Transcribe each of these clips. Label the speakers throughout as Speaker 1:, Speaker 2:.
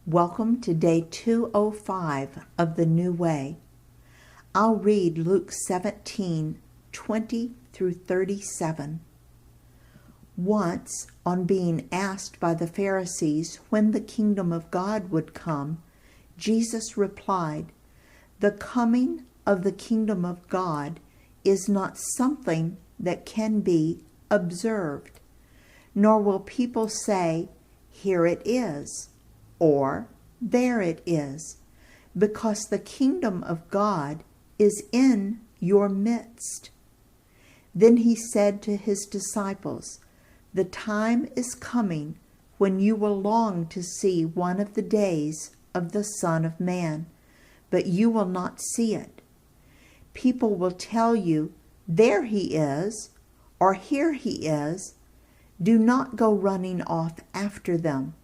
Speaker 1: Welcome to day 205 of the New Way. I'll read Luke 17:20 through 37. Once, on being asked by the Pharisees when the kingdom of God would come, Jesus replied, "The coming of the kingdom of God is not something that can be observed, nor will people say, 'Here it is,' or 'There it is,' because the kingdom of God is in your midst." Then he said to his disciples, "The time is coming when you will long to see one of the days of the Son of Man, but you will not see it. People will tell you, 'There he is,' or 'Here he is.' Do not go running off after them.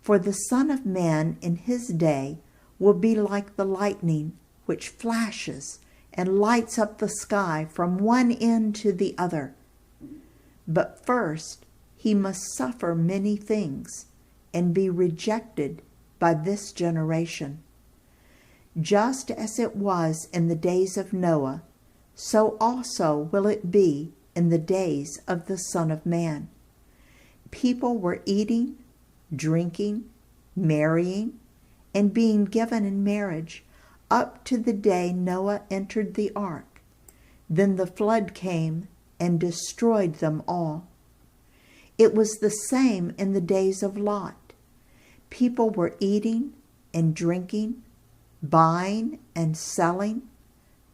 Speaker 1: For the Son of Man in his day will be like the lightning which flashes and lights up the sky from one end to the other. But first he must suffer many things and be rejected by this generation. Just as it was in the days of Noah, so also will it be in the days of the Son of Man. People were eating, drinking, marrying, and being given in marriage up to the day Noah entered the ark. Then the flood came and destroyed them all. It was the same in the days of Lot. People were eating and drinking, buying and selling,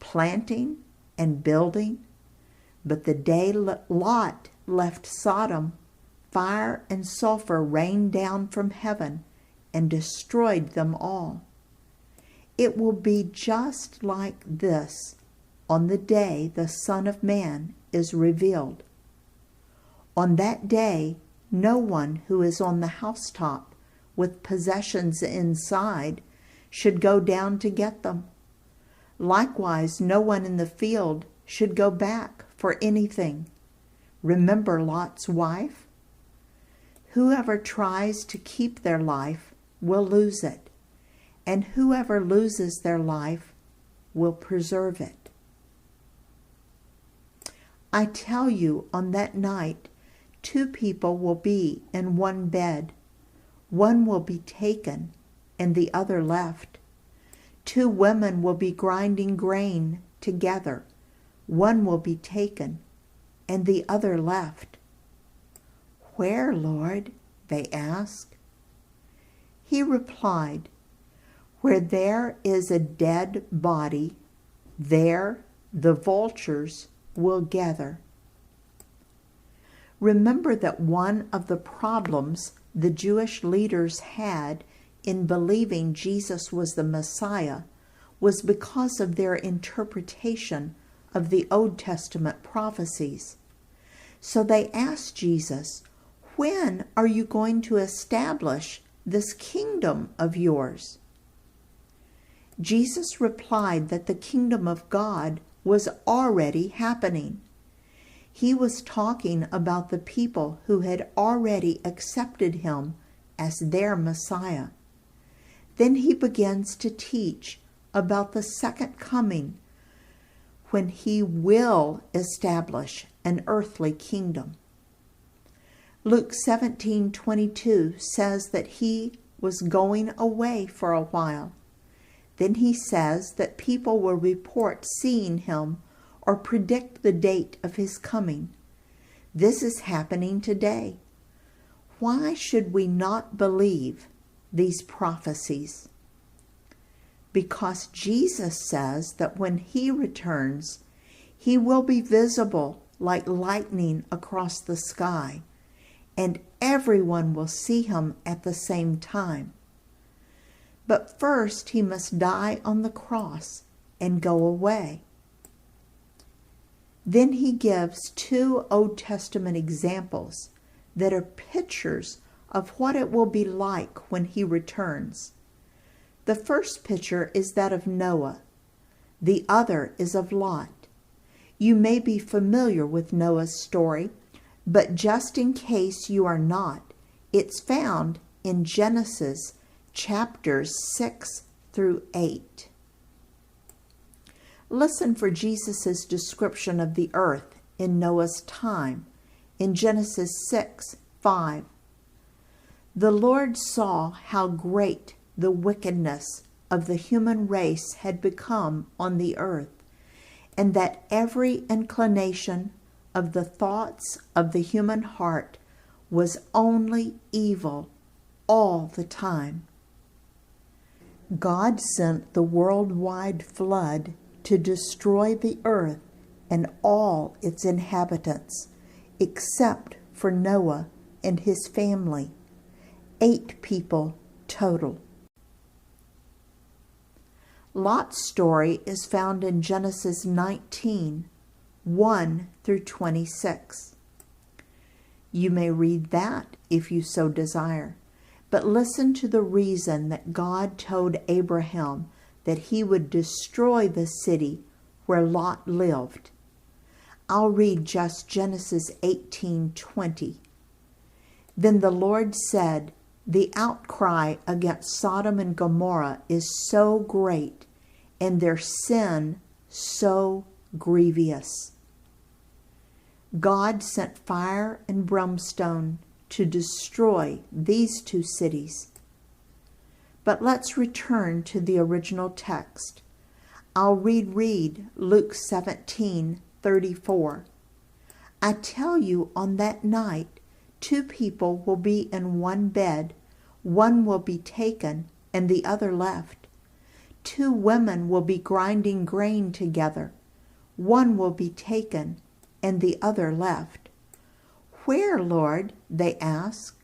Speaker 1: planting and building. But the day Lot left Sodom, fire and sulfur rained down from heaven and destroyed them all. It will be just like this on the day the Son of Man is revealed. On that day, no one who is on the housetop with possessions inside should go down to get them. Likewise, no one in the field should go back for anything. Remember Lot's wife? Whoever tries to keep their life will lose it, and whoever loses their life will preserve it. I tell you, on that night, 2 people will be in one bed. One will be taken and the other left. 2 women will be grinding grain together. One will be taken and the other left." "Where, Lord?" they asked. He replied, "Where there is a dead body, there the vultures will gather." Remember that one of the problems the Jewish leaders had in believing Jesus was the Messiah was because of their interpretation of the Old Testament prophecies. So they asked Jesus, "When are you going to establish this kingdom of yours?" Jesus replied that the kingdom of God was already happening. He was talking about the people who had already accepted him as their Messiah. Then he begins to teach about the second coming, when he will establish an earthly kingdom. Luke 17:22 says that he was going away for a while. Then he says that people will report seeing him or predict the date of his coming. This is happening today. Why should we not believe these prophecies? Because Jesus says that when he returns, he will be visible like lightning across the sky, and everyone will see him at the same time. But first he must die on the cross and go away. Then he gives 2 Old Testament examples that are pictures of what it will be like when he returns. The first picture is that of Noah. The other is of Lot. You may be familiar with Noah's story, but just in case you are not, it's found in Genesis chapters 6 through 8. Listen for Jesus' description of the earth in Noah's time in Genesis 6:5. The Lord saw how great the wickedness of the human race had become on the earth, and that every inclination of the thoughts of the human heart was only evil all the time. God sent the worldwide flood to destroy the earth and all its inhabitants, except for Noah and his family, 8 people total. Lot's story is found in Genesis 19:1 through 26. You may read that if you so desire, but listen to the reason that God told Abraham that he would destroy the city where Lot lived. I'll read just Genesis 18:20. Then the Lord said, "The outcry against Sodom and Gomorrah is so great, and their sin so grievous." God sent fire and brimstone to destroy these 2 cities. But let's return to the original text. I'll read Luke 17:34. I tell you, on that night, 2 people will be in one bed, one will be taken and the other left. 2 women will be grinding grain together, one will be taken and the other left. Where, Lord? They asked.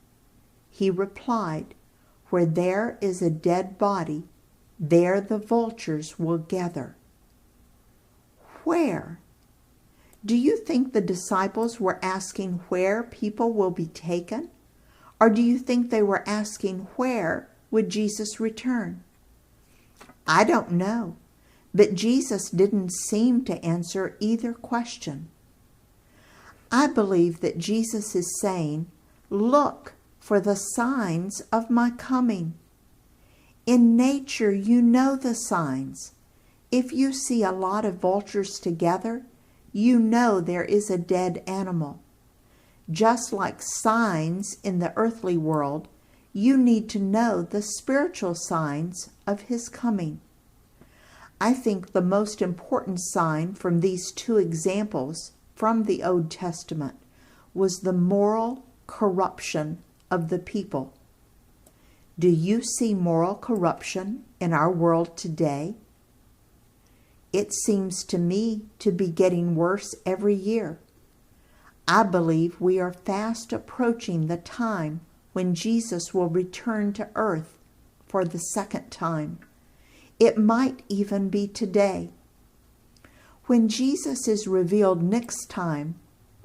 Speaker 1: He replied, Where there is a dead body, there the vultures will gather. Where? Do you think the disciples were asking where people will be taken? Or do you think they were asking where would Jesus return? I don't know, but Jesus didn't seem to answer either question. I believe that Jesus is saying, look for the signs of my coming. In nature, you know the signs. If you see a lot of vultures together, you know there is a dead animal. Just like signs in the earthly world, you need to know the spiritual signs of his coming. I think the most important sign from these 2 examples from the Old Testament was the moral corruption of the people. Do you see moral corruption in our world today? It seems to me to be getting worse every year. I believe we are fast approaching the time when Jesus will return to earth for the second time. It might even be today. When Jesus is revealed next time,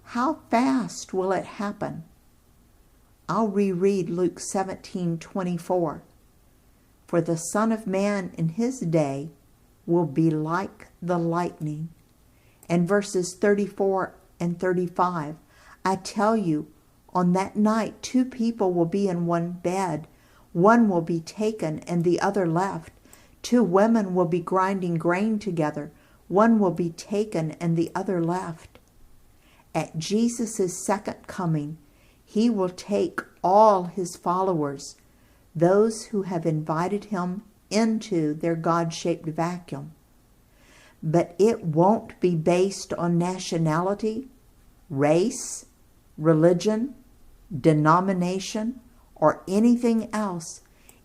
Speaker 1: how fast will it happen? I'll reread Luke 17:24. For the Son of Man in his day will be like the lightning. And verses 34 and 35, I tell you, on that night 2 people will be in one bed. One will be taken and the other left. 2 women will be grinding grain together. One will be taken and the other left. At Jesus' second coming, he will take all his followers, those who have invited him into their God-shaped vacuum. But it won't be based on nationality, race, religion, denomination, or anything else.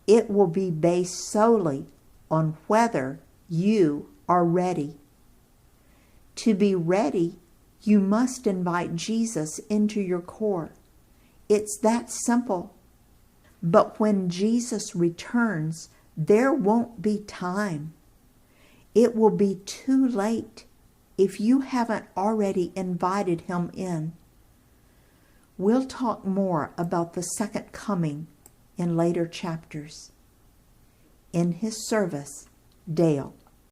Speaker 1: It will be based solely on whether you are ready. To be ready, you must invite Jesus into your core. It's that simple. But when Jesus returns, there won't be time. It will be too late if you haven't already invited him in. We'll talk more about the second coming in later chapters. In his service, Dale.